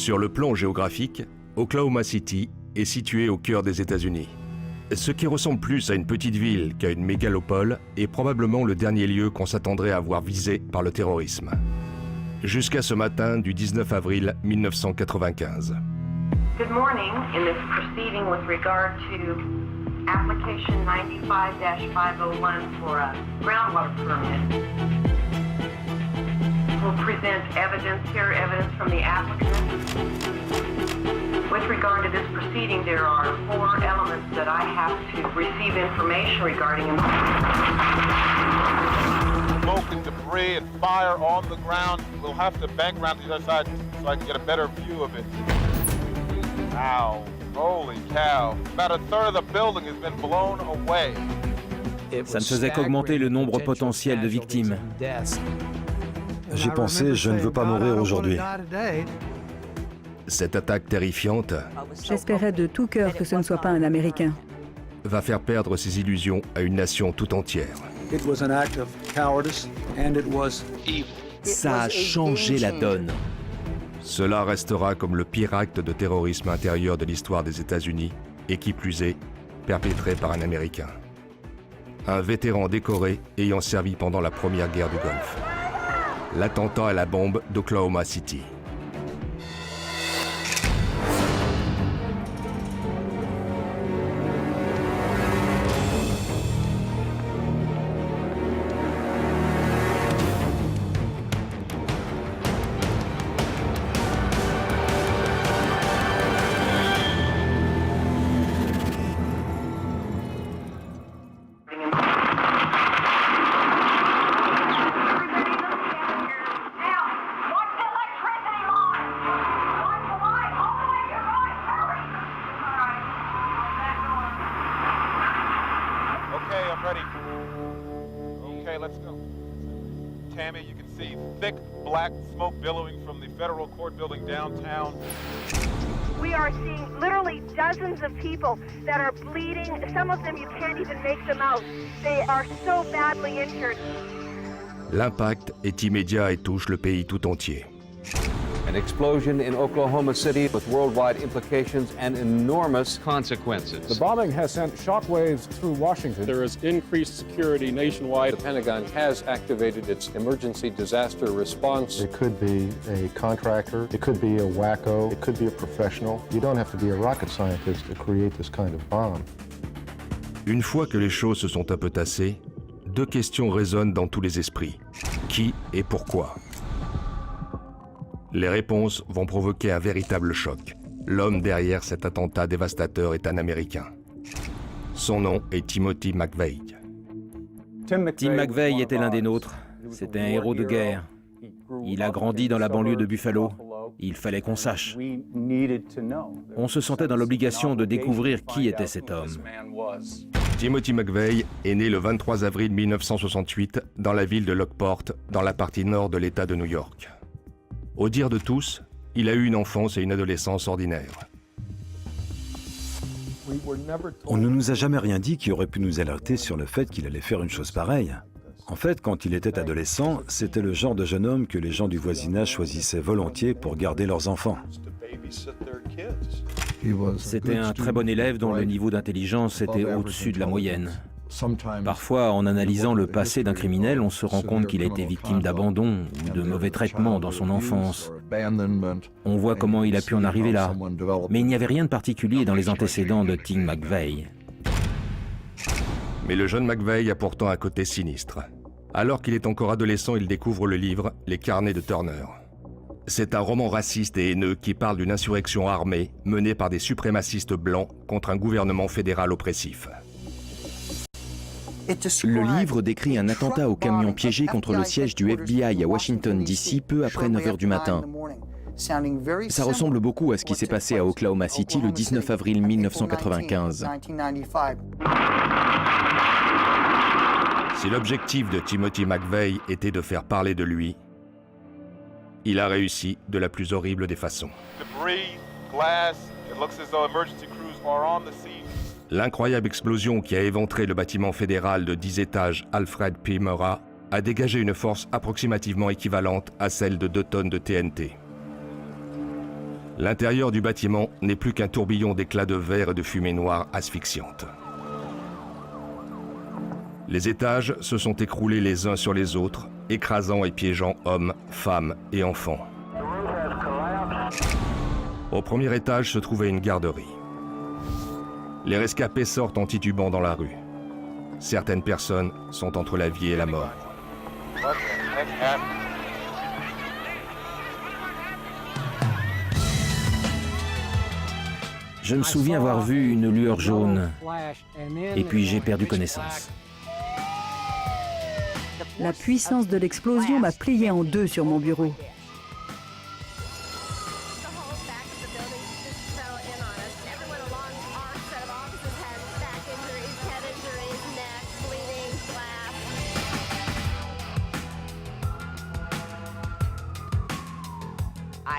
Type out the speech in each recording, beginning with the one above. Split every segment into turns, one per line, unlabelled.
Sur le plan géographique, Oklahoma City est situé au cœur des États-Unis. Ce qui ressemble plus à une petite ville qu'à une mégalopole est probablement le dernier lieu qu'on s'attendrait à voir visé par le terrorisme. Jusqu'à ce matin du 19 avril 1995.
Good morning. In this proceeding with regard to application 95-501 for a groundwater permit, we'll present evidence here, evidence from the applicant. With regard to this proceeding, there are 4 elements that I have to receive information regarding.
Smoke and debris and fire on the ground. We'll have to bank around to the other side so I can get a better view of it. Ow. Holy cow. About a third of the building has been blown away.
Ça ne faisait qu'augmenter le nombre potentiel de victimes.
J'ai pensé, je ne veux pas mourir aujourd'hui.
Cette attaque terrifiante
J'espérais de tout cœur que ce ne soit pas un Américain.
va faire perdre ses illusions à une nation tout entière.
Ça a changé la donne.
Cela restera comme le pire acte de terrorisme intérieur de l'histoire des États-Unis, et qui plus est, perpétré par un Américain. Un vétéran décoré ayant servi pendant la première guerre du Golfe. L'attentat à la bombe d'Oklahoma City.
Tammy, you can see thick black smoke billowing from the federal court building downtown.
We are seeing literally dozens of people that are bleeding. Some of them you can't even make them out. They are so badly injured.
L'impact est immédiat et touche le pays tout entier.
An explosion in Oklahoma City with worldwide implications and enormous consequences.
The bombing has sent shockwaves through Washington.
There is increased security nationwide.
The Pentagon has activated its emergency disaster response.
It could be a contractor, it could be a wacko, it could be a professional. You don't have to be a rocket scientist to create this kind of bomb.
Une fois que les choses se sont un peu tassées, 2 questions résonnent dans tous les esprits. Qui et pourquoi ? Les réponses vont provoquer un véritable choc. L'homme derrière cet attentat dévastateur est un Américain. Son nom est Timothy McVeigh.
Tim McVeigh était l'un des nôtres. C'était un héros de guerre. Il a grandi dans la banlieue de Buffalo. Il fallait qu'on sache. On se sentait dans l'obligation de découvrir qui était cet homme.
Timothy McVeigh est né le 23 avril 1968 dans la ville de Lockport, dans la partie nord de l'État de New York. Au dire de tous, il a eu une enfance et une adolescence ordinaires.
On ne nous a jamais rien dit qui aurait pu nous alerter sur le fait qu'il allait faire une chose pareille. En fait, quand il était adolescent, c'était le genre de jeune homme que les gens du voisinage choisissaient volontiers pour garder leurs enfants.
C'était un très bon élève dont le niveau d'intelligence était au-dessus de la moyenne. Parfois, en analysant le passé d'un criminel, on se rend compte qu'il a été victime d'abandon ou de mauvais traitements dans son enfance. On voit comment il a pu en arriver là. Mais il n'y avait rien de particulier dans les antécédents de Tim McVeigh.
Mais le jeune McVeigh a pourtant un côté sinistre. Alors qu'il est encore adolescent, il découvre le livre « Les carnets de Turner ». C'est un roman raciste et haineux qui parle d'une insurrection armée menée par des suprémacistes blancs contre un gouvernement fédéral oppressif.
Le livre décrit un attentat au camion piégé contre le siège du FBI à Washington, D.C. peu après 9 h du matin. Ça ressemble beaucoup à ce qui s'est passé à Oklahoma City le 19 avril 1995.
Si l'objectif de Timothy McVeigh était de faire parler de lui, il a réussi de la plus horrible des façons. L'incroyable explosion qui a éventré le bâtiment fédéral de 10 étages Alfred P. Murrah a dégagé une force approximativement équivalente à celle de 2 tonnes de TNT. L'intérieur du bâtiment n'est plus qu'un tourbillon d'éclats de verre et de fumée noire asphyxiante. Les étages se sont écroulés les uns sur les autres, écrasant et piégeant hommes, femmes et enfants. Au premier étage se trouvait une garderie. Les rescapés sortent en titubant dans la rue. Certaines personnes sont entre la vie et la mort.
Je me souviens avoir vu une lueur jaune, et puis j'ai perdu connaissance.
La puissance de l'explosion m'a plié en deux sur mon bureau.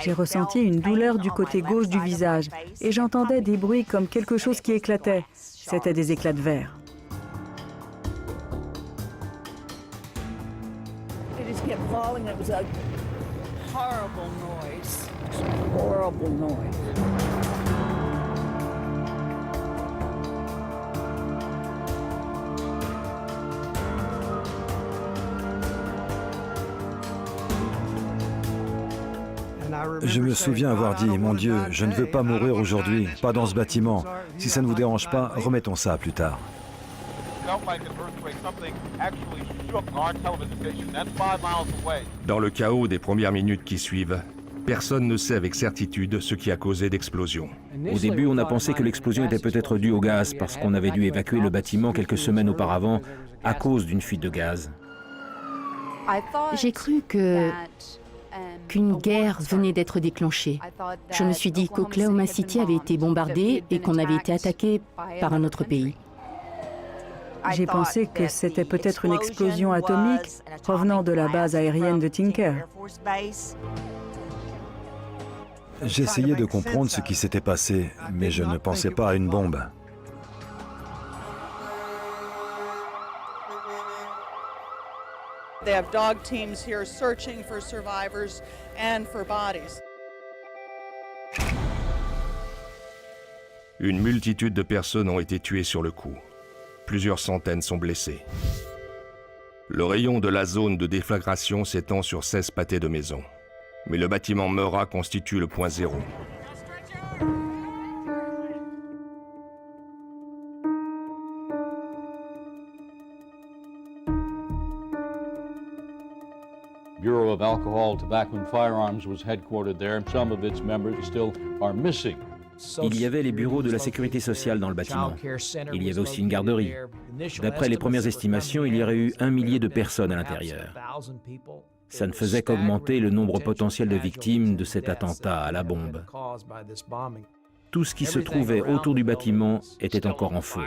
J'ai ressenti une douleur du côté gauche du visage et j'entendais des bruits comme quelque chose qui éclatait. C'était des éclats de verre.
Je me souviens avoir dit, mon Dieu, je ne veux pas mourir aujourd'hui, pas dans ce bâtiment. Si ça ne vous dérange pas, remettons ça plus tard.
Dans le chaos des premières minutes qui suivent, personne ne sait avec certitude ce qui a causé l'explosion.
Au début, on a pensé que l'explosion était peut-être due au gaz parce qu'on avait dû évacuer le bâtiment quelques semaines auparavant à cause d'une fuite de gaz.
J'ai cru qu'une guerre venait d'être déclenchée. Je me suis dit qu'Oklahoma City avait été bombardée et qu'on avait été attaqué par un autre pays.
J'ai pensé que c'était peut-être une explosion atomique provenant de la base aérienne de Tinker.
J'essayais de comprendre ce qui s'était passé, mais je ne pensais pas à une bombe.
They have dog teams here searching for survivors and for bodies.
Une multitude de personnes ont été tuées sur le coup. Plusieurs centaines sont blessées. Le rayon de la zone de déflagration s'étend sur 16 pâtés de maisons. Mais le bâtiment Meurrah constitue le point zéro.
Bureau of Alcohol, Tobacco and Firearms was headquartered there. Some of its members still are missing.
Il y avait les bureaux de la sécurité sociale dans le bâtiment. Il y avait aussi une garderie. D'après les premières estimations, il y aurait eu 1 millier de personnes à l'intérieur. Ça ne faisait qu'augmenter le nombre potentiel de victimes de cet attentat à la bombe. Tout ce qui se trouvait autour du bâtiment était encore en feu.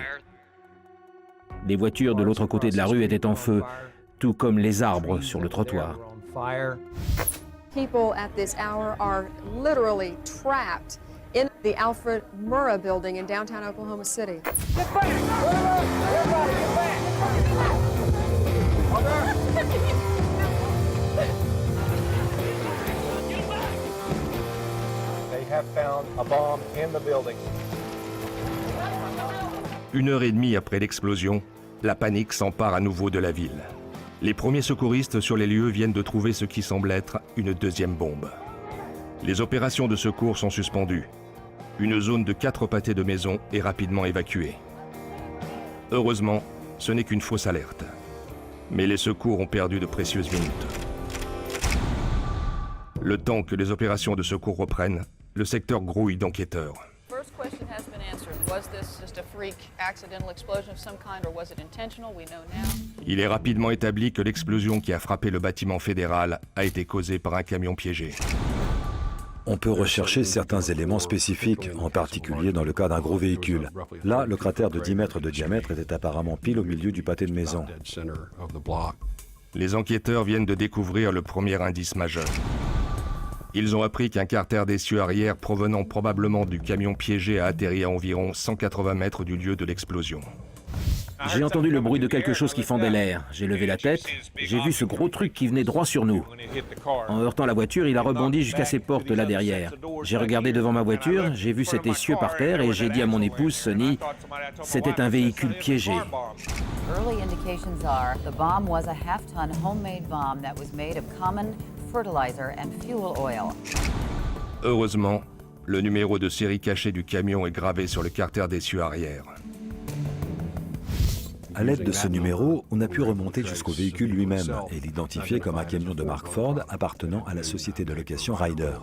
Les voitures de l'autre côté de la rue étaient en feu, tout comme les arbres sur le trottoir.
People at this hour are literally trapped in the Alfred Murrah building in downtown Oklahoma City.
Get back! Everybody, get back!
They have found a bomb in the building.
1h30 après l'explosion, la panique s'empare à nouveau de la ville. Les premiers secouristes sur les lieux viennent de trouver ce qui semble être une deuxième bombe. Les opérations de secours sont suspendues. Une zone de 4 pâtés de maisons est rapidement évacuée. Heureusement, ce n'est qu'une fausse alerte. Mais les secours ont perdu de précieuses minutes. Le temps que les opérations de secours reprennent, le secteur grouille d'enquêteurs.
First question has been answered. Was this just a freak accidental explosion of some kind or was it intentional? We know now.
Il est rapidement établi que l'explosion qui a frappé le bâtiment fédéral a été causée par un camion piégé.
On peut rechercher certains éléments spécifiques, en particulier dans le cas d'un gros véhicule. Là, le cratère de 10 mètres de diamètre était apparemment pile au milieu du pâté de maison.
Les enquêteurs viennent de découvrir le premier indice majeur. Ils ont appris qu'un carter d'essieu arrière provenant probablement du camion piégé a atterri à environ 180 mètres du lieu de l'explosion.
J'ai entendu le bruit de quelque chose qui fendait l'air. J'ai levé la tête, j'ai vu ce gros truc qui venait droit sur nous. En heurtant la voiture, il a rebondi jusqu'à ses portes là derrière. J'ai regardé devant ma voiture, j'ai vu cet essieu par terre et j'ai dit à mon épouse, Sonny, c'était un véhicule piégé.
Early indications are the bomb was a half-ton homemade bomb that was made of common fertilizer and fuel oil.
Heureusement, le numéro de série caché du camion est gravé sur le carter d'essieu arrière.
À l'aide de ce numéro, on a pu remonter jusqu'au véhicule lui-même et l'identifier comme un camion de marque Ford appartenant à la société de location Ryder.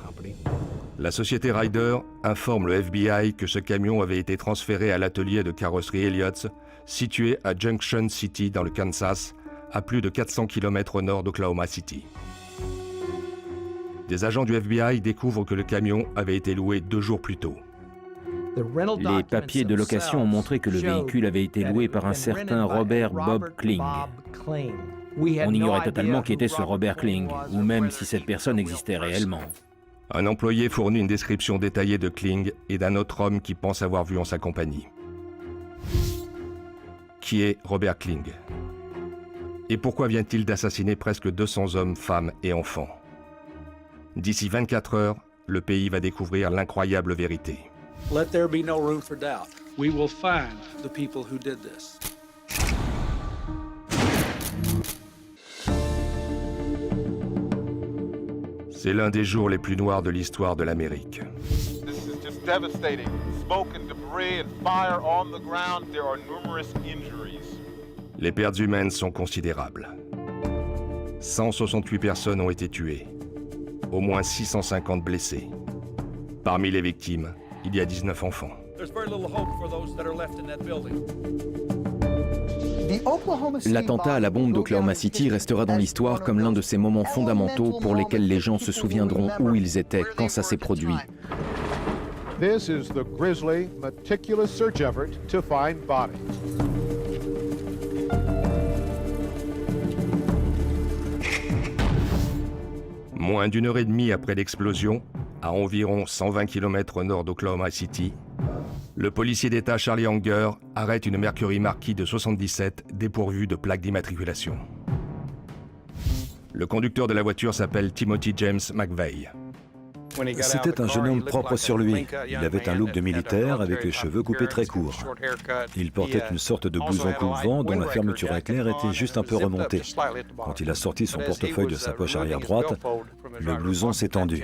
La société Ryder informe le FBI que ce camion avait été transféré à l'atelier de carrosserie Elliott's, situé à Junction City dans le Kansas, à plus de 400 km au nord d'Oklahoma City. Des agents du FBI découvrent que le camion avait été loué 2 jours plus tôt.
Les papiers de location ont montré que le véhicule avait été loué par un certain Robert Bob Kling. On ignorait totalement qui était ce Robert Kling, ou même si cette personne existait réellement.
Un employé fournit une description détaillée de Kling et d'un autre homme qui pense avoir vu en sa compagnie. Qui est Robert Kling? Et pourquoi vient-il d'assassiner presque 200 hommes, femmes et enfants? D'ici 24 heures, le pays va découvrir l'incroyable vérité.
Let there be no room for doubt. We will find the people who did this.
C'est l'un des jours les plus noirs de l'histoire de l'Amérique.
This is just devastating. Smoke and debris and fire on the ground. There are numerous injuries.
Les pertes humaines sont considérables. 168 personnes ont été tuées. Au moins 650 blessés. Parmi les victimes, il y a 19 enfants.
L'attentat à la bombe d'Oklahoma City restera dans l'histoire comme l'un de ces moments fondamentaux pour lesquels les gens se souviendront où ils étaient quand ça s'est produit.
This is the grisly, meticulous search effort to find bodies.
Moins d'1 heure et demie après l'explosion, à environ 120 km au nord d'Oklahoma City, le policier d'État Charlie Unger arrête une Mercury Marquis de 77 dépourvue de plaque d'immatriculation. Le conducteur de la voiture s'appelle Timothy James McVeigh.
C'était un jeune homme propre sur lui. Il avait un look de militaire avec les cheveux coupés très courts. Il portait une sorte de blouson coupe-vent dont la fermeture éclair était juste un peu remontée. Quand il a sorti son portefeuille de sa poche arrière droite, le blouson s'est tendu.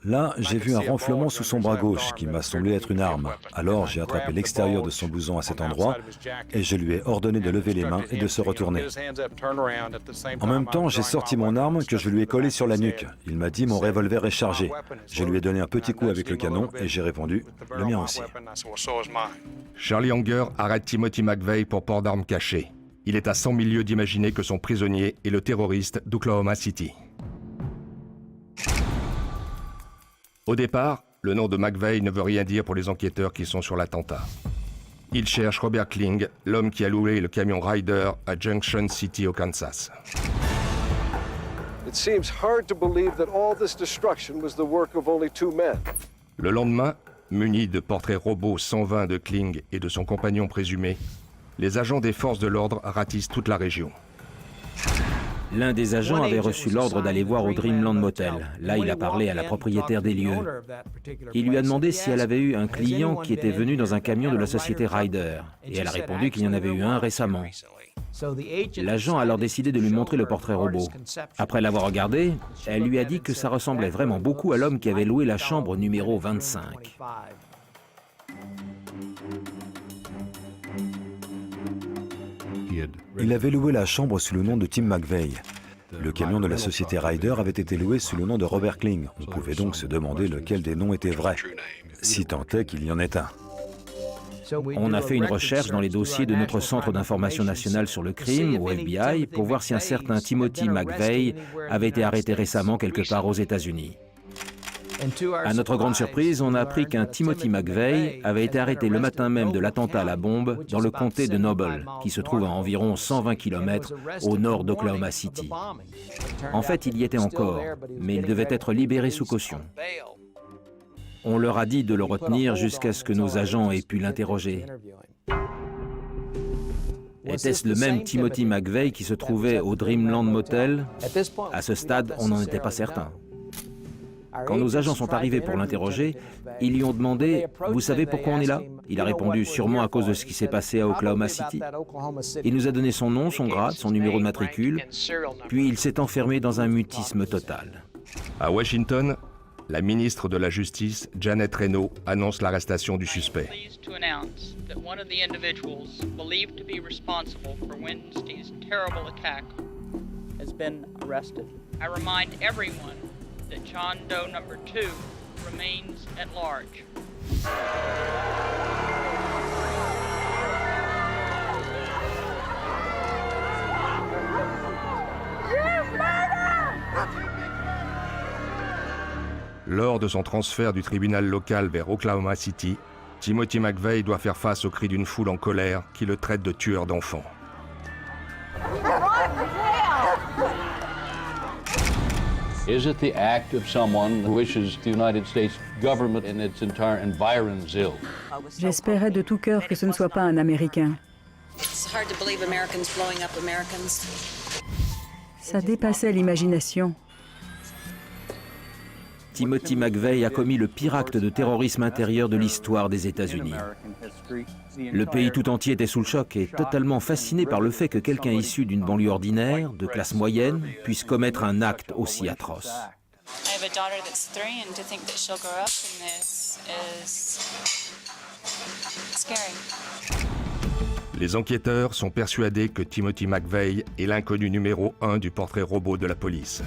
Là, j'ai vu un renflement sous son bras gauche qui m'a semblé être une arme. Alors j'ai attrapé l'extérieur de son blouson à cet endroit et je lui ai ordonné de lever les mains et de se retourner. En même temps, j'ai sorti mon arme que je lui ai collée sur la nuque. Il m'a dit « Mon revolver est chargé ». Je lui ai donné un petit coup avec le canon et j'ai répondu « Le mien aussi ».
Charlie Unger arrête Timothy McVeigh pour port d'armes cachées. Il est à 100 000 lieues d'imaginer que son prisonnier est le terroriste d'Oklahoma City. Au départ, le nom de McVeigh ne veut rien dire pour les enquêteurs qui sont sur l'attentat. Ils cherchent Robert Kling, l'homme qui a loué le camion Ryder à Junction City au Kansas.
It seems hard to believe that all this destruction was the work of only 2 men.
Le lendemain, munis de portraits robots 120 de Kling et de son compagnon présumé, les agents des forces de l'ordre ratissent toute la région.
L'un des agents avait reçu l'ordre d'aller voir au Dreamland Motel. Là, il a parlé à la propriétaire des lieux. Il lui a demandé si elle avait eu un client qui était venu dans un camion de la société Ryder. Et elle a répondu qu'il y en avait eu un récemment. L'agent a alors décidé de lui montrer le portrait robot. Après l'avoir regardé, elle lui a dit que ça ressemblait vraiment beaucoup à l'homme qui avait loué la chambre numéro 25.
Il avait loué la chambre sous le nom de Tim McVeigh. Le camion de la société Ryder avait été loué sous le nom de Robert Kling. On pouvait donc se demander lequel des noms était vrai, si tant est qu'il y en ait un.
On a fait une recherche dans les dossiers de notre Centre d'information nationale sur le crime, au FBI, pour voir si un certain Timothy McVeigh avait été arrêté récemment quelque part aux États-Unis. À notre grande surprise, on a appris qu'un Timothy McVeigh avait été arrêté le matin même de l'attentat à la bombe dans le comté de Noble, qui se trouve à environ 120 km au nord d'Oklahoma City. En fait, il y était encore, mais il devait être libéré sous caution. On leur a dit de le retenir jusqu'à ce que nos agents aient pu l'interroger. Était-ce le même Timothy McVeigh qui se trouvait au Dreamland Motel? À ce stade, on n'en était pas certain. Quand nos agents sont arrivés pour l'interroger, ils lui ont demandé « Vous savez pourquoi on est là ?» Il a répondu « Sûrement à cause de ce qui s'est passé à Oklahoma City ». Il nous a donné son nom, son grade, son numéro de matricule, puis il s'est enfermé dans un mutisme total.
À Washington, la ministre de la Justice, Janet Reno, annonce l'arrestation du suspect.
That John Doe number 2 remains at large.
Lors de son transfert du tribunal local vers Oklahoma City, Timothy McVeigh doit faire face aux cris d'une foule en colère qui le traite de tueur d'enfants.
Is it the act of someone who wishes the United States government and its entire environs ill?
J'espérais de tout cœur que ce ne soit pas un Américain. Ça dépassait l'imagination.
Timothy McVeigh a commis le pire acte de terrorisme intérieur de l'histoire des États-Unis. Le pays tout entier était sous le choc et totalement fasciné par le fait que quelqu'un issu d'une banlieue ordinaire, de classe moyenne, puisse commettre un acte aussi atroce.
Les enquêteurs sont persuadés que Timothy McVeigh est l'inconnu numéro 1 du portrait robot de la police.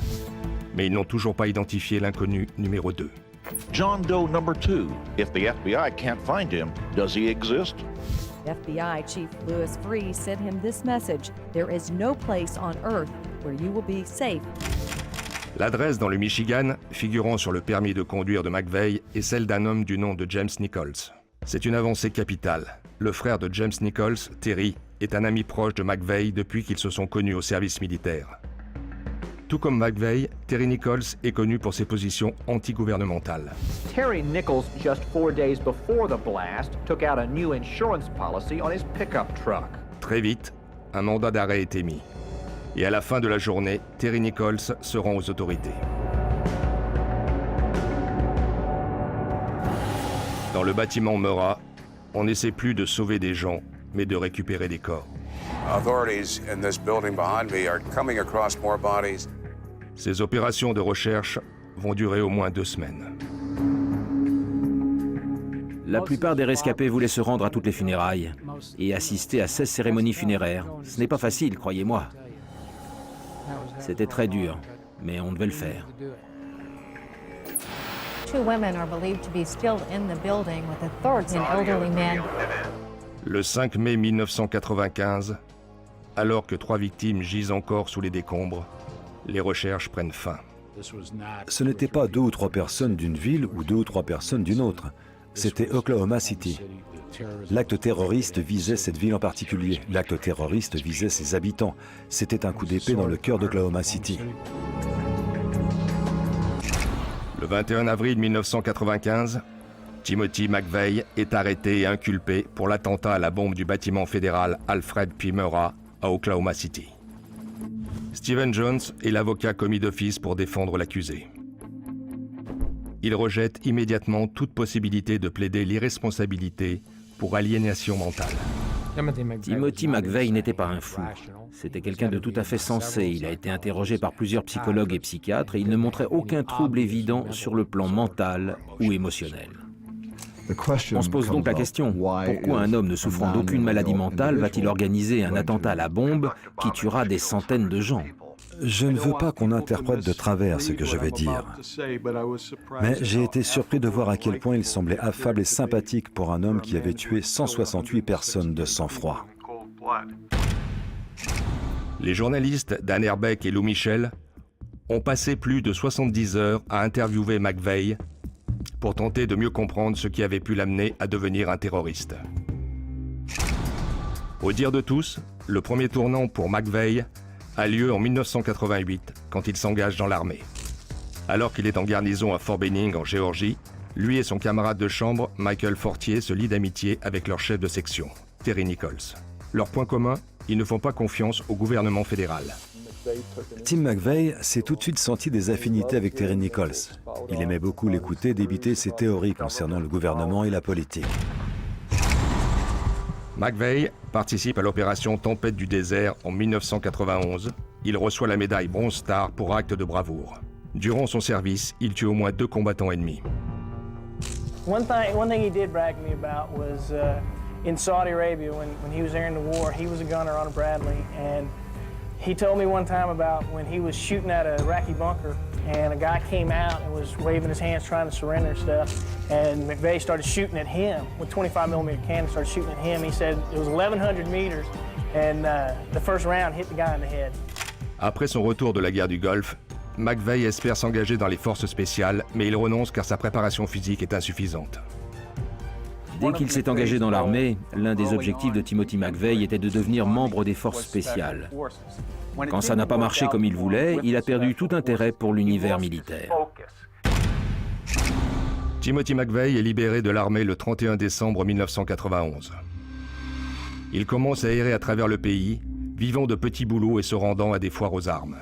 Mais ils n'ont toujours pas identifié l'inconnu numéro 2.
John Doe number 2. If the FBI can't find him, does he exist?
FBI Chief Louis Freeh sent him this message: there is no place on earth where you will be safe.
L'adresse dans le Michigan, figurant sur le permis de conduire de McVeigh, est celle d'un homme du nom de James Nichols. C'est une avancée capitale. Le frère de James Nichols, Terry, est un ami proche de McVeigh depuis qu'ils se sont connus au service militaire. Tout comme McVeigh, Terry Nichols est connu pour ses positions anti-gouvernementales.
Terry Nichols, just 4 days before the blast, took out a new insurance policy on his pickup truck.
Très vite, un mandat d'arrêt est émis. Et à la fin de la journée, Terry Nichols se rend aux autorités. Dans le bâtiment Murrah, on n'essaie plus de sauver des gens, mais de récupérer des corps.
Authorities in this building behind me are coming across more bodies.
Ces opérations de recherche vont durer au moins 2 semaines.
La plupart des rescapés voulaient se rendre à toutes les funérailles et assister à 16 cérémonies funéraires. Ce n'est pas facile, croyez-moi. C'était très dur, mais on devait le faire.
2 women are believed to be still in the building with a third an elderly man.
Le 5 mai 1995, alors que 3 victimes gisent encore sous les décombres, les recherches prennent fin.
Ce n'était pas 2 ou 3 personnes d'une ville ou 2 ou 3 personnes d'une autre. C'était Oklahoma City. L'acte terroriste visait cette ville en particulier. L'acte terroriste visait ses habitants. C'était un coup d'épée dans le cœur d'Oklahoma City.
Le 21 avril 1995, Timothy McVeigh est arrêté et inculpé pour l'attentat à la bombe du bâtiment fédéral Alfred P. Murrah à Oklahoma City. Stephen Jones est l'avocat commis d'office pour défendre l'accusé. Il rejette immédiatement toute possibilité de plaider l'irresponsabilité pour aliénation mentale.
Timothy McVeigh n'était pas un fou. C'était quelqu'un de tout à fait sensé. Il a été interrogé par plusieurs psychologues et psychiatres et il ne montrait aucun trouble évident sur le plan mental ou émotionnel. On se pose donc la question, pourquoi un homme ne souffrant d'aucune maladie mentale va-t-il organiser un attentat à la bombe qui tuera des centaines de gens?
Je ne veux pas qu'on interprète de travers ce que je vais dire. Mais j'ai été surpris de voir à quel point il semblait affable et sympathique pour un homme qui avait tué 168 personnes de sang-froid.
Les journalistes Dan Herbeck et Lou Michel ont passé plus de 70 heures à interviewer McVeigh pour tenter de mieux comprendre ce qui avait pu l'amener à devenir un terroriste. Au dire de tous, le premier tournant pour McVeigh a lieu en 1988, quand il s'engage dans l'armée. Alors qu'il est en garnison à Fort Benning, en Géorgie, lui et son camarade de chambre, Michael Fortier, se lient d'amitié avec leur chef de section, Terry Nichols. Leur point commun, ils ne font pas confiance au gouvernement fédéral.
Tim McVeigh s'est tout de suite senti des affinités avec Terry Nichols. Il aimait beaucoup l'écouter débiter ses théories concernant le gouvernement et la politique.
McVeigh participe à l'opération Tempête du désert en 1991. Il reçoit la médaille Bronze Star pour acte de bravoure. Durant son service, il tue au moins 2 combattants ennemis.
One thing he did brag to me about was in Saudi Arabia when he was there in the war, he was a gunner on a Bradley, and he told me one time about when he was shooting at a Iraqi bunker and a guy came out and was waving his hands trying to surrender and stuff, and McVeigh started shooting at him with 25mm cannon, started shooting at him. He said it was 1,100 meters and the first round hit the guy in the head.
Après son retour de la guerre du Golfe, McVeigh espère s'engager dans les forces spéciales, mais il renonce car sa préparation physique est insuffisante.
Dès qu'il s'est engagé dans l'armée, l'un des objectifs de Timothy McVeigh était de devenir membre des forces spéciales. Quand ça n'a pas marché comme il voulait, il a perdu tout intérêt pour l'univers militaire.
Timothy McVeigh est libéré de l'armée le 31 décembre 1991. Il commence à errer à travers le pays, vivant de petits boulots et se rendant à des foires aux armes.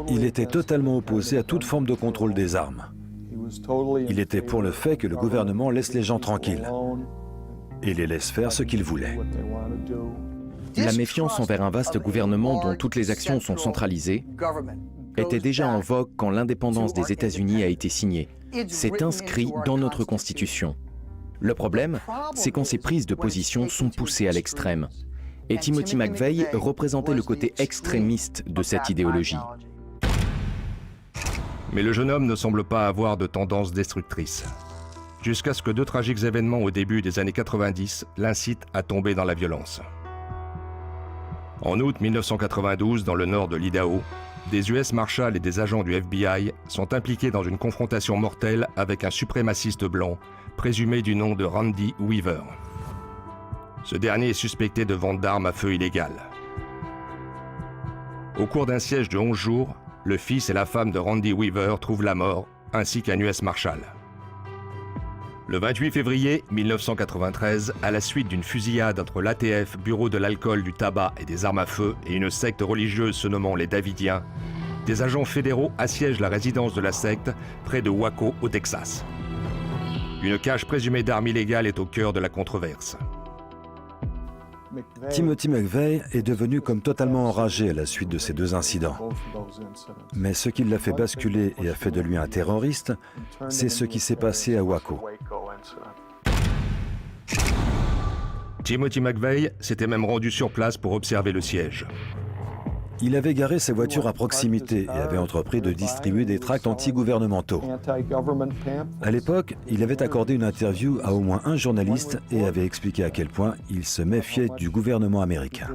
Il était totalement opposé à toute forme de contrôle des armes. Il était pour le fait que le gouvernement laisse les gens tranquilles et les laisse faire ce qu'ils voulaient.
La méfiance envers un vaste gouvernement dont toutes les actions sont centralisées était déjà en vogue quand l'indépendance des États-Unis a été signée. C'est inscrit dans notre Constitution. Le problème, c'est quand ces prises de position sont poussées à l'extrême. Et Timothy McVeigh représentait le côté extrémiste de cette idéologie.
Mais le jeune homme ne semble pas avoir de tendance destructrice. Jusqu'à ce que 2 tragiques événements au début des années 90 l'incitent à tomber dans la violence. En août 1992, dans le nord de l'Idaho, des US Marshals et des agents du FBI sont impliqués dans une confrontation mortelle avec un suprémaciste blanc, présumé du nom de Randy Weaver. Ce dernier est suspecté de vente d'armes à feu illégales. Au cours d'un siège de 11 jours, le fils et la femme de Randy Weaver trouvent la mort, ainsi qu'un US Marshal. Le 28 février 1993, à la suite d'une fusillade entre l'ATF, Bureau de l'alcool, du tabac et des armes à feu, et une secte religieuse se nommant les Davidiens, des agents fédéraux assiègent la résidence de la secte près de Waco, au Texas. Une cache présumée d'armes illégales est au cœur de la controverse.
Timothy McVeigh est devenu comme totalement enragé à la suite de ces 2 incidents. Mais ce qui l'a fait basculer et a fait de lui un terroriste, c'est ce qui s'est passé à Waco.
Timothy McVeigh s'était même rendu sur place pour observer le siège.
Il avait garé sa voiture à proximité et avait entrepris de distribuer des tracts anti-gouvernementaux. À l'époque, il avait accordé une interview à au moins un journaliste et avait expliqué à quel point il se méfiait du gouvernement américain.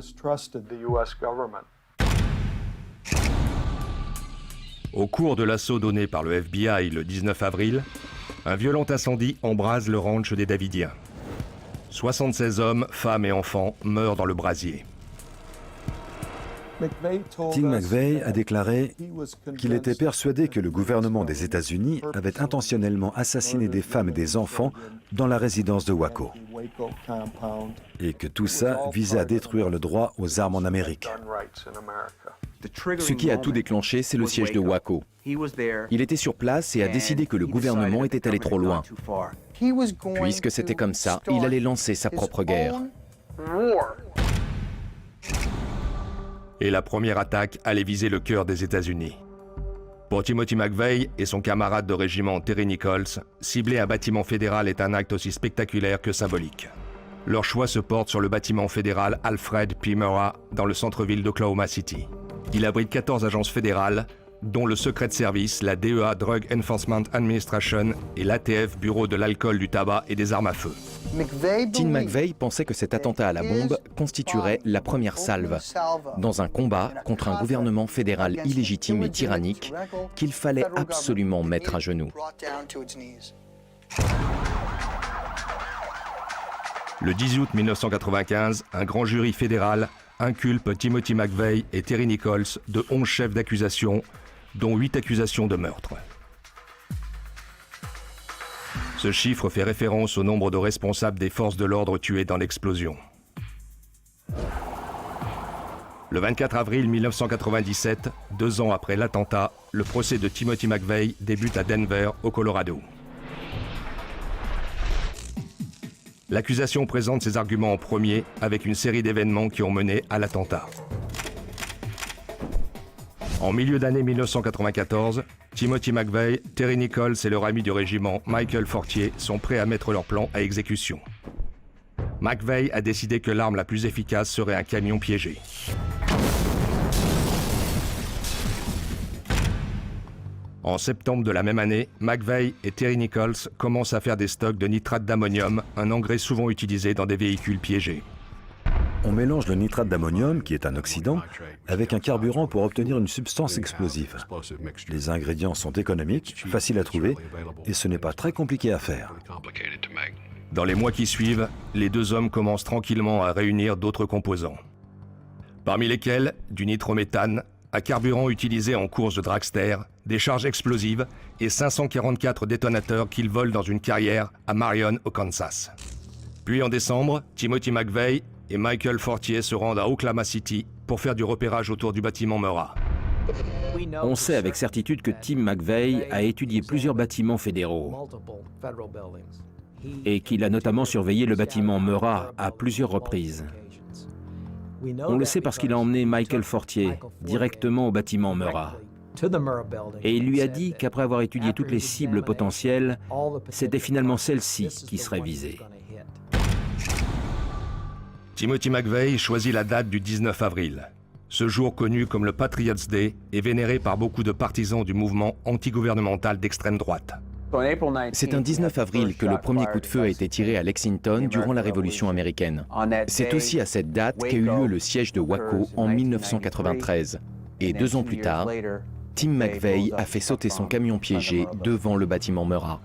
Au cours de l'assaut donné par le FBI le 19 avril, un violent incendie embrase le ranch des Davidiens. 76 hommes, femmes et enfants meurent dans le brasier.
Tim McVeigh a déclaré qu'il était persuadé que le gouvernement des États-Unis avait intentionnellement assassiné des femmes et des enfants dans la résidence de Waco, et que tout ça visait à détruire le droit aux armes en Amérique.
Ce qui a tout déclenché, c'est le siège de Waco. Il était sur place et a décidé que le gouvernement était allé trop loin. Puisque c'était comme ça, il allait lancer sa propre guerre.
Et la première attaque allait viser le cœur des États-Unis. Pour Timothy McVeigh et son camarade de régiment Terry Nichols, cibler un bâtiment fédéral est un acte aussi spectaculaire que symbolique. Leur choix se porte sur le bâtiment fédéral Alfred P. Murrah dans le centre-ville d'Oklahoma City. Il abrite 14 agences fédérales, dont le Secret Service, la DEA Drug Enforcement Administration et l'ATF Bureau de l'alcool, du tabac et des armes à feu.
Tim McVeigh pensait que cet attentat à la bombe constituerait la première salve dans un combat contre un gouvernement fédéral illégitime et tyrannique qu'il fallait absolument mettre à genoux.
Le 10 août 1995, un grand jury fédéral inculpe Timothy McVeigh et Terry Nichols de 11 chefs d'accusation, dont 8 accusations de meurtre. Ce chiffre fait référence au nombre de responsables des forces de l'ordre tués dans l'explosion. Le 24 avril 1997, 2 ans après l'attentat, le procès de Timothy McVeigh débute à Denver, au Colorado. L'accusation présente ses arguments en premier avec une série d'événements qui ont mené à l'attentat. En milieu d'année 1994, Timothy McVeigh, Terry Nichols et leur ami du régiment Michael Fortier sont prêts à mettre leur plan à exécution. McVeigh a décidé que l'arme la plus efficace serait un camion piégé. En septembre de la même année, McVeigh et Terry Nichols commencent à faire des stocks de nitrate d'ammonium, un engrais souvent utilisé dans des véhicules piégés.
On mélange le nitrate d'ammonium, qui est un oxydant, avec un carburant pour obtenir une substance explosive. Les ingrédients sont économiques, faciles à trouver, et ce n'est pas très compliqué à faire.
Dans les mois qui suivent, les deux hommes commencent tranquillement à réunir d'autres composants. Parmi lesquels du nitrométhane, un carburant utilisé en course de dragster, des charges explosives et 544 détonateurs qu'ils volent dans une carrière à Marion, au Kansas. Puis en décembre, Timothy McVeigh et Michael Fortier se rendent à Oklahoma City pour faire du repérage autour du bâtiment Murrah.
On sait avec certitude que Tim McVeigh a étudié plusieurs bâtiments fédéraux et qu'il a notamment surveillé le bâtiment Murrah à plusieurs reprises. On le sait parce qu'il a emmené Michael Fortier directement au bâtiment Murrah. Et il lui a dit qu'après avoir étudié toutes les cibles potentielles, c'était finalement celle-ci qui serait visée.
Timothy McVeigh choisit la date du 19 avril. Ce jour connu comme le Patriots Day est vénéré par beaucoup de partisans du mouvement antigouvernemental d'extrême droite.
C'est un 19 avril que le premier coup de feu a été tiré à Lexington durant la Révolution américaine. C'est aussi à cette date qu'a eu lieu le siège de Waco en 1993. Et 2 ans plus tard, Tim McVeigh a fait sauter son camion piégé devant le bâtiment Murrah.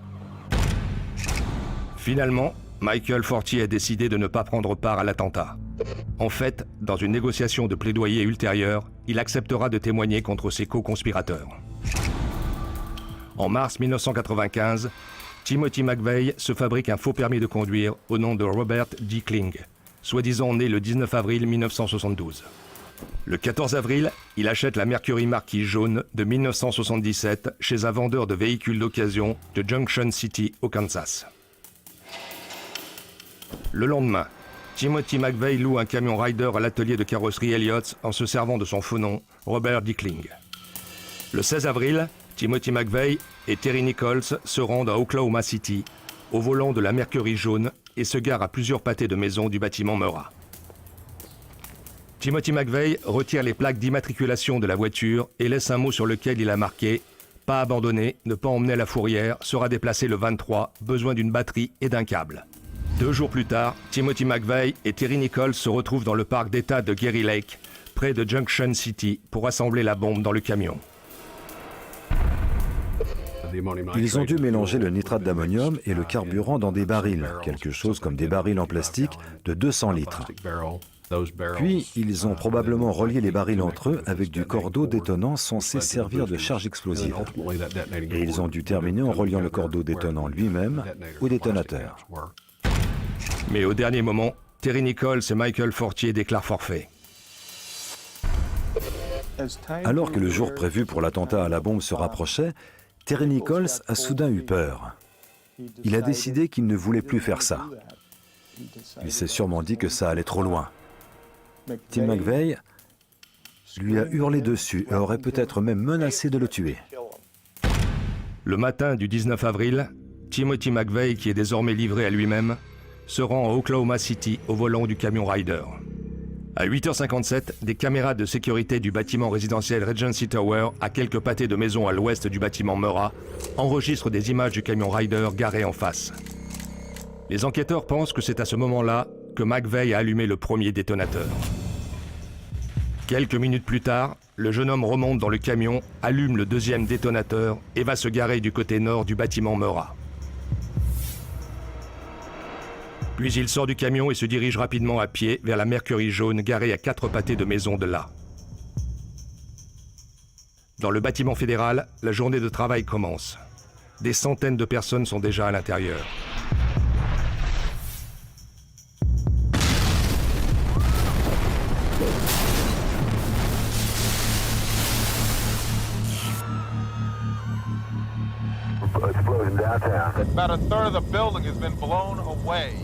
Finalement, Michael Fortier a décidé de ne pas prendre part à l'attentat. En fait, dans une négociation de plaidoyer ultérieure, il acceptera de témoigner contre ses co-conspirateurs. En mars 1995, Timothy McVeigh se fabrique un faux permis de conduire au nom de Robert Dickling, soi-disant né le 19 avril 1972. Le 14 avril, il achète la Mercury Marquis jaune de 1977 chez un vendeur de véhicules d'occasion de Junction City au Kansas. Le lendemain, Timothy McVeigh loue un camion Ryder à l'atelier de carrosserie Elliott en se servant de son faux nom, Robert Dickling. Le 16 avril, Timothy McVeigh et Terry Nichols se rendent à Oklahoma City, au volant de la Mercury jaune, et se garent à plusieurs pâtés de maison du bâtiment Murrah. Timothy McVeigh retire les plaques d'immatriculation de la voiture et laisse un mot sur lequel il a marqué « Pas abandonné, ne pas emmener à la fourrière, sera déplacé le 23, besoin d'une batterie et d'un câble ». 2 jours plus tard, Timothy McVeigh et Terry Nichols se retrouvent dans le parc d'État de Gerry Lake, près de Junction City, pour assembler la bombe dans le camion.
Ils ont dû mélanger le nitrate d'ammonium et le carburant dans des barils, quelque chose comme des barils en plastique de 200 litres. Puis, ils ont probablement relié les barils entre eux avec du cordeau détonnant censé servir de charge explosive. Et ils ont dû terminer en reliant le cordeau détonnant lui-même au détonateur.
Mais au dernier moment, Terry Nichols et Michael Fortier déclarent forfait.
Alors que le jour prévu pour l'attentat à la bombe se rapprochait, Terry Nichols a soudain eu peur. Il a décidé qu'il ne voulait plus faire ça. Il s'est sûrement dit que ça allait trop loin. Tim McVeigh lui a hurlé dessus et aurait peut-être même menacé de le tuer.
Le matin du 19 avril, Timothy McVeigh, qui est désormais livré à lui-même, se rend à Oklahoma City au volant du camion Ryder. À 8h57, des caméras de sécurité du bâtiment résidentiel Regency Tower, à quelques pâtés de maisons à l'ouest du bâtiment Murrah, enregistrent des images du camion Ryder garé en face. Les enquêteurs pensent que c'est à ce moment-là que McVeigh a allumé le premier détonateur. Quelques minutes plus tard, le jeune homme remonte dans le camion, allume le deuxième détonateur et va se garer du côté nord du bâtiment Murrah. Puis il sort du camion et se dirige rapidement à pied vers la Mercury jaune garée à 4 pâtés de maison de là. Dans le bâtiment fédéral, la journée de travail commence. Des centaines de personnes sont déjà à l'intérieur.
About a third of the building has been blown away.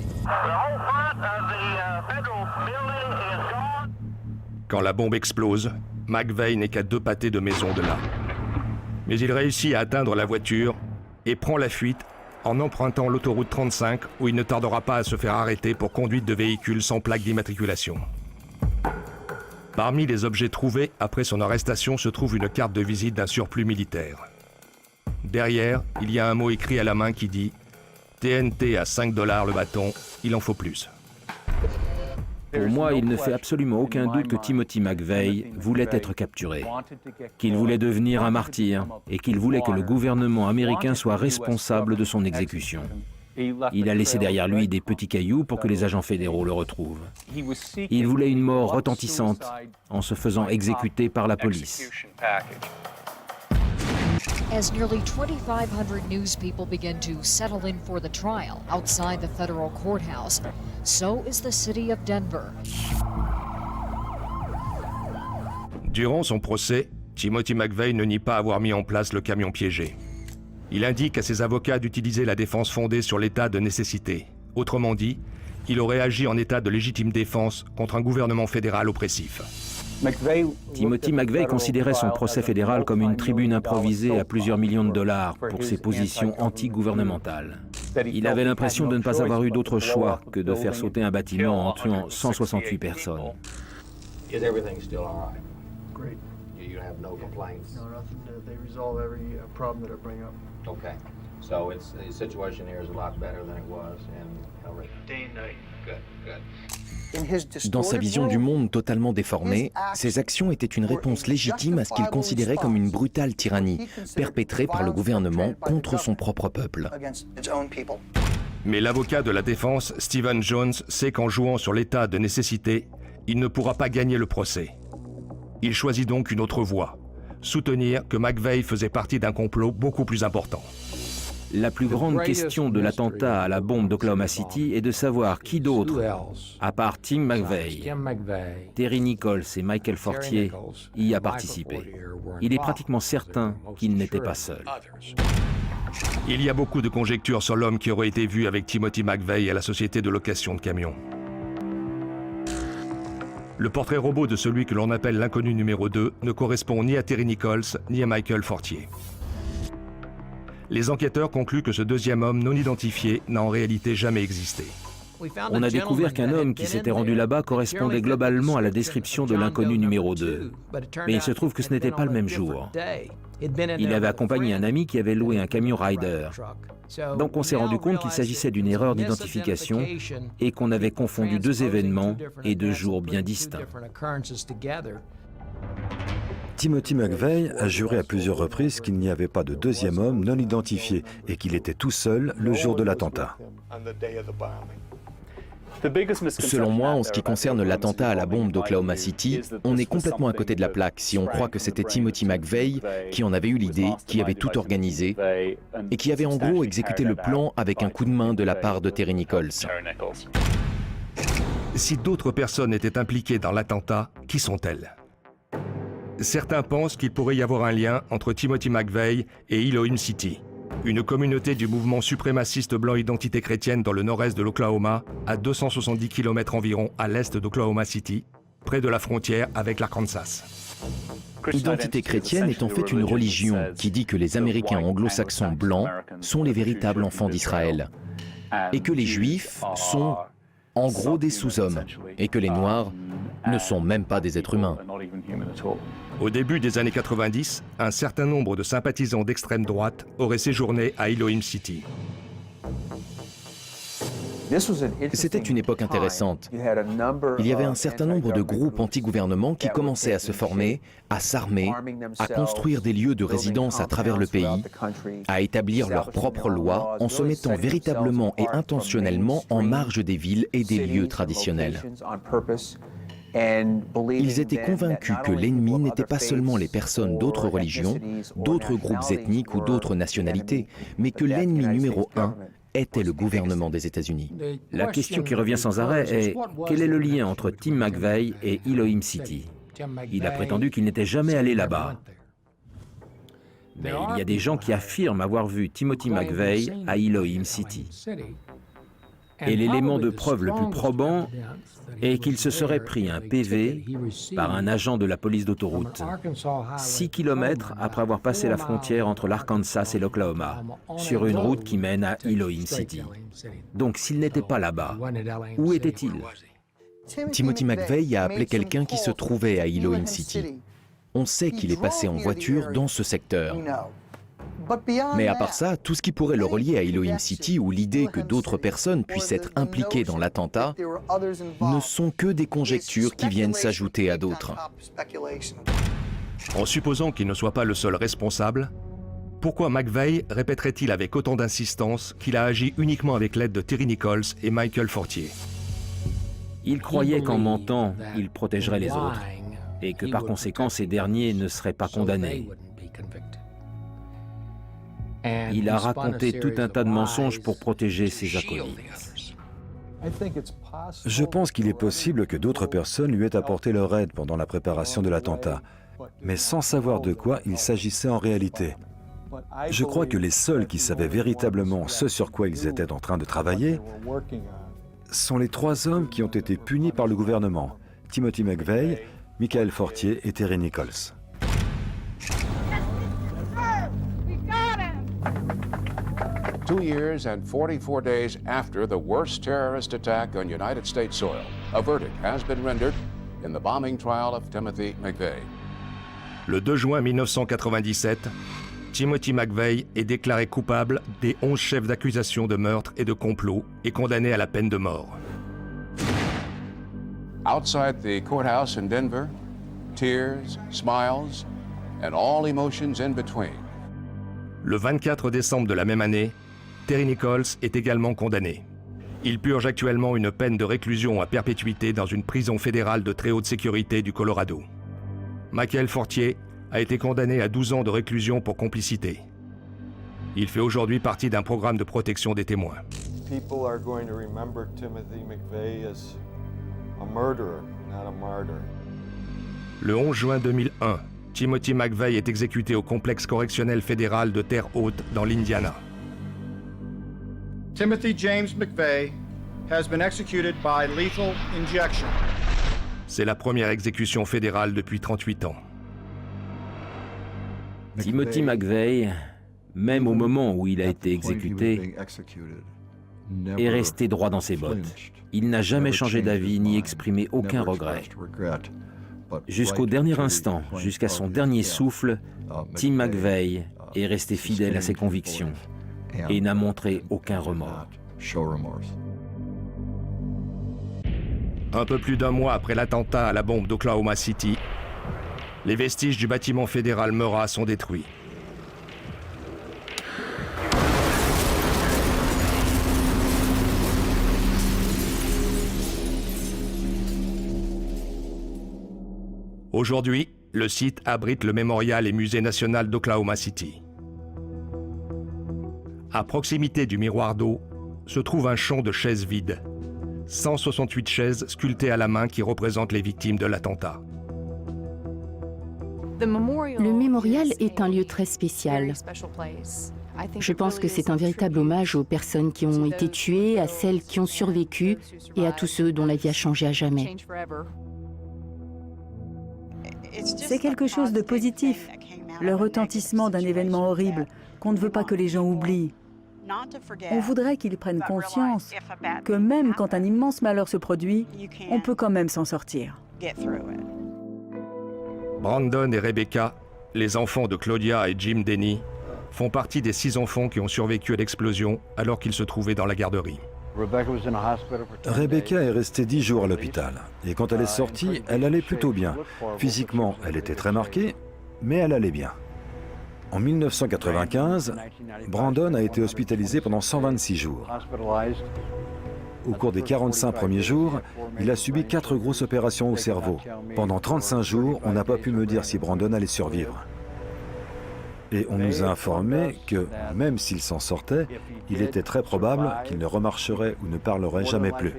Quand la bombe explose, McVeigh n'est qu'à 2 pâtés de maison de là. Mais il réussit à atteindre la voiture et prend la fuite en empruntant l'autoroute 35 où il ne tardera pas à se faire arrêter pour conduite de véhicules sans plaque d'immatriculation. Parmi les objets trouvés après son arrestation se trouve une carte de visite d'un surplus militaire. Derrière, il y a un mot écrit à la main qui dit « TNT à 5 $ le bâton, il en faut plus ».
Pour moi, il ne fait absolument aucun doute que Timothy McVeigh voulait être capturé, qu'il voulait devenir un martyr et qu'il voulait que le gouvernement américain soit responsable de son exécution. Il a laissé derrière lui des petits cailloux pour que les agents fédéraux le retrouvent. Il voulait une mort retentissante en se faisant exécuter par la police.
As nearly 2,500 news people begin to settle in for the trial outside the federal courthouse, so is the city of Denver.
Durant son procès, Timothy McVeigh ne nie pas avoir mis en place le camion piégé. Il indique à ses avocats d'utiliser la défense fondée sur l'état de nécessité. Autrement dit, il aurait agi en état de légitime défense contre un gouvernement fédéral oppressif.
Timothy McVeigh considérait son procès fédéral comme une tribune improvisée à plusieurs millions de dollars pour ses positions anti-gouvernementales. Il avait l'impression de ne pas avoir eu d'autre choix que de faire sauter un bâtiment en tuant 168 personnes.
Okay, so the situation here is a lot better than it was in Hellraiser. Day and night. Good, good.
Dans sa vision du monde totalement déformée, ses actions étaient une réponse légitime à ce qu'il considérait comme une brutale tyrannie, perpétrée par le gouvernement contre son propre peuple.
Mais l'avocat de la défense, Stephen Jones, sait qu'en jouant sur l'état de nécessité, il ne pourra pas gagner le procès. Il choisit donc une autre voie, soutenir que McVeigh faisait partie d'un complot beaucoup plus important.
La plus grande question de l'attentat à la bombe d'Oklahoma City est de savoir qui d'autre, à part Tim McVeigh, Terry Nichols et Michael Fortier, y a participé. Il est pratiquement certain qu'il n'était pas seul.
Il y a beaucoup de conjectures sur l'homme qui aurait été vu avec Timothy McVeigh à la société de location de camions. Le portrait robot de celui que l'on appelle l'inconnu numéro 2 ne correspond ni à Terry Nichols ni à Michael Fortier. Les enquêteurs concluent que ce deuxième homme non identifié n'a en réalité jamais existé.
On a découvert qu'un homme qui s'était rendu là-bas correspondait globalement à la description de l'inconnu numéro 2. Mais il se trouve que ce n'était pas le même jour. Il avait accompagné un ami qui avait loué un camion Ryder. Donc on s'est rendu compte qu'il s'agissait d'une erreur d'identification et qu'on avait confondu 2 événements et 2 jours bien distincts.
Timothy McVeigh a juré à plusieurs reprises qu'il n'y avait pas de deuxième homme non identifié et qu'il était tout seul le jour de l'attentat.
Selon moi, en ce qui concerne l'attentat à la bombe d'Oklahoma City, on est complètement à côté de la plaque si on croit que c'était Timothy McVeigh qui en avait eu l'idée, qui avait tout organisé et qui avait en gros exécuté le plan avec un coup de main de la part de Terry Nichols.
Si d'autres personnes étaient impliquées dans l'attentat, qui sont-elles ? Certains pensent qu'il pourrait y avoir un lien entre Timothy McVeigh et Elohim City, une communauté du mouvement suprémaciste blanc identité chrétienne dans le nord-est de l'Oklahoma, à 270 km environ à l'est d'Oklahoma City, près de la frontière avec l'Arkansas.
L'identité chrétienne est en fait une religion qui dit que les Américains anglo-saxons blancs sont les véritables enfants d'Israël et que les Juifs sont en gros des sous-hommes et que les Noirs ne sont même pas des êtres humains.
Au début des années 90, un certain nombre de sympathisants d'extrême droite auraient séjourné à Elohim City.
C'était une époque intéressante. Il y avait un certain nombre de groupes anti-gouvernement qui commençaient à se former, à s'armer, à construire des lieux de résidence à travers le pays, à établir leurs propres lois en se mettant véritablement et intentionnellement en marge des villes et des lieux traditionnels. Ils étaient convaincus que l'ennemi n'était pas seulement les personnes d'autres religions, d'autres groupes ethniques ou d'autres nationalités, mais que l'ennemi numéro un était le gouvernement des États-Unis.
La question qui revient sans arrêt est quel est le lien entre Tim McVeigh et Elohim City? Il a prétendu qu'il n'était jamais allé là-bas. Mais il y a des gens qui affirment avoir vu Timothy McVeigh à Elohim City. Et l'élément de preuve le plus probant est qu'il se serait pris un PV par un agent de la police d'autoroute, 6 km après avoir passé la frontière entre l'Arkansas et l'Oklahoma, sur une route qui mène à Elohim City. Donc s'il n'était pas là-bas, où était-il?
Timothy McVeigh a appelé quelqu'un qui se trouvait à Elohim City. On sait qu'il est passé en voiture dans ce secteur. Mais à part ça, tout ce qui pourrait le relier à Elohim City ou l'idée que d'autres personnes puissent être impliquées dans l'attentat ne sont que des conjectures qui viennent s'ajouter à d'autres.
En supposant qu'il ne soit pas le seul responsable, pourquoi McVeigh répéterait-il avec autant d'insistance qu'il a agi uniquement avec l'aide de Terry Nichols et Michael Fortier?
Il croyait qu'en mentant, il protégerait les autres, et que par conséquent ces derniers ne seraient pas condamnés. Il a raconté tout un tas de mensonges pour protéger ses acolytes.
Je pense qu'il est possible que d'autres personnes lui aient apporté leur aide pendant la préparation de l'attentat, mais sans savoir de quoi il s'agissait en réalité. Je crois que les seuls qui savaient véritablement ce sur quoi ils étaient en train de travailler sont les 3 hommes qui ont été punis par le gouvernement, Timothy McVeigh, Michael Fortier et Terry Nichols.
Two years and 44 days after the worst terrorist attack on United States soil, a verdict has been rendered in the bombing trial of Timothy McVeigh.
Le 2 juin 1997, Timothy McVeigh est déclaré coupable des 11 chefs d'accusation de meurtre et de complot et condamné à la peine de mort.
Outside the courthouse in Denver, tears, smiles, and all emotions in between.
Le 24 décembre de la même année, Terry Nichols est également condamné. Il purge actuellement une peine de réclusion à perpétuité dans une prison fédérale de très haute sécurité du Colorado. Michael Fortier a été condamné à 12 ans de réclusion pour complicité. Il fait aujourd'hui partie d'un programme de protection des témoins.
People are going to remember Timothy McVeigh as a murderer, not a martyr.
Le 11 juin 2001, Timothy McVeigh est exécuté au complexe correctionnel fédéral de Terre Haute dans l'Indiana.
Timothy James McVeigh has been executed by lethal injection.
C'est la première exécution fédérale depuis 38 ans.
Timothy McVeigh, même au moment où il a été exécuté, est resté droit dans ses bottes. Il n'a jamais changé d'avis ni exprimé aucun regret. Jusqu'au dernier instant, jusqu'à son dernier souffle, Tim McVeigh est resté fidèle à ses convictions et n'a montré aucun remords.
Un peu plus d'un mois après l'attentat à la bombe d'Oklahoma City, les vestiges du bâtiment fédéral Murrah sont détruits. Aujourd'hui, le site abrite le mémorial et musée national d'Oklahoma City. À proximité du miroir d'eau se trouve un champ de chaises vides. 168 chaises sculptées à la main qui représentent les victimes de l'attentat.
Le mémorial est un lieu très spécial. Je pense que c'est un véritable hommage aux personnes qui ont été tuées, à celles qui ont survécu et à tous ceux dont la vie a changé à jamais.
C'est quelque chose de positif, le retentissement d'un événement horrible qu'on ne veut pas que les gens oublient. On voudrait qu'ils prennent conscience que même quand un immense malheur se produit, on peut quand même s'en sortir.
Brandon et Rebecca, les enfants de Claudia et Jim Denny, font partie des 6 enfants qui ont survécu à l'explosion alors qu'ils se trouvaient dans la garderie.
Rebecca est restée 10 jours à l'hôpital. Et quand elle est sortie, elle allait plutôt bien. Physiquement, elle était très marquée, mais elle allait bien. En 1995, Brandon a été hospitalisé pendant 126 jours. Au cours des 45 premiers jours, il a subi 4 grosses opérations au cerveau. Pendant 35 jours, on n'a pas pu me dire si Brandon allait survivre. Et on nous a informé que, même s'il s'en sortait, il était très probable qu'il ne remarcherait ou ne parlerait jamais plus.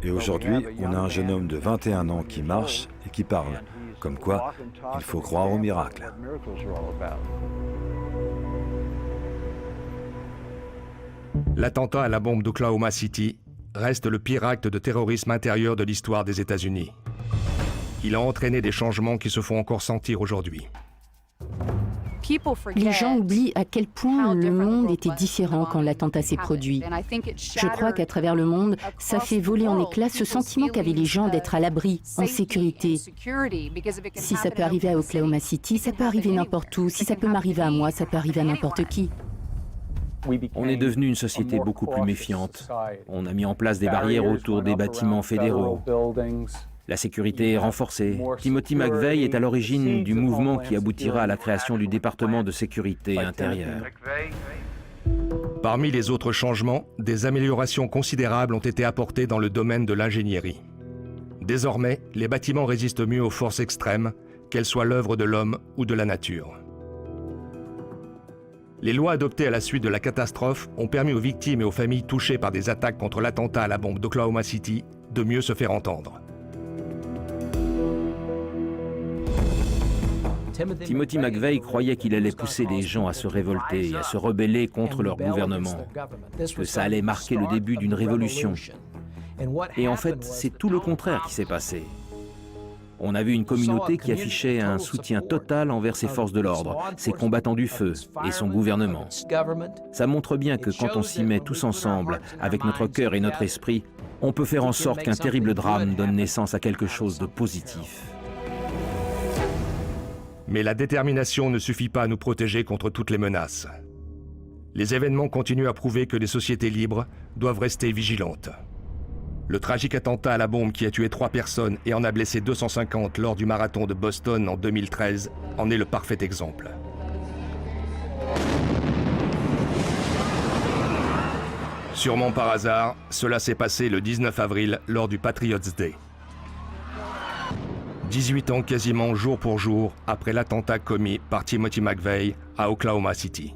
Et aujourd'hui, on a un jeune homme de 21 ans qui marche et qui parle. Comme quoi, il faut croire au miracle.
L'attentat à la bombe d'Oklahoma City reste le pire acte de terrorisme intérieur de l'histoire des États-Unis. Il a entraîné des changements qui se font encore sentir aujourd'hui.
Les gens oublient à quel point le monde était différent quand l'attentat s'est produit. Je crois qu'à travers le monde, ça fait voler en éclats ce sentiment qu'avaient les gens d'être à l'abri, en sécurité. Si ça peut arriver à Oklahoma City, ça peut arriver n'importe où. Si ça peut m'arriver à moi, ça peut arriver à n'importe qui.
On est devenu une société beaucoup plus méfiante. On a mis en place des barrières autour des bâtiments fédéraux. La sécurité est renforcée. Timothy McVeigh est à l'origine du mouvement qui aboutira à la création du département de sécurité intérieure.
Parmi les autres changements, des améliorations considérables ont été apportées dans le domaine de l'ingénierie. Désormais, les bâtiments résistent mieux aux forces extrêmes, qu'elles soient l'œuvre de l'homme ou de la nature. Les lois adoptées à la suite de la catastrophe ont permis aux victimes et aux familles touchées par des attaques contre l'attentat à la bombe d'Oklahoma City de mieux se faire entendre.
Timothy McVeigh croyait qu'il allait pousser les gens à se révolter et à se rebeller contre leur gouvernement, que ça allait marquer le début d'une révolution. Et en fait, c'est tout le contraire qui s'est passé. On a vu une communauté qui affichait un soutien total envers ses forces de l'ordre, ses combattants du feu et son gouvernement. Ça montre bien que quand on s'y met tous ensemble, avec notre cœur et notre esprit, on peut faire en sorte qu'un terrible drame donne naissance à quelque chose de positif.
Mais la détermination ne suffit pas à nous protéger contre toutes les menaces. Les événements continuent à prouver que les sociétés libres doivent rester vigilantes. Le tragique attentat à la bombe qui a tué 3 personnes et en a blessé 250 lors du marathon de Boston en 2013 en est le parfait exemple. Sûrement par hasard, cela s'est passé le 19 avril lors du Patriots Day. 18 ans quasiment jour pour jour après l'attentat commis par Timothy McVeigh à Oklahoma City.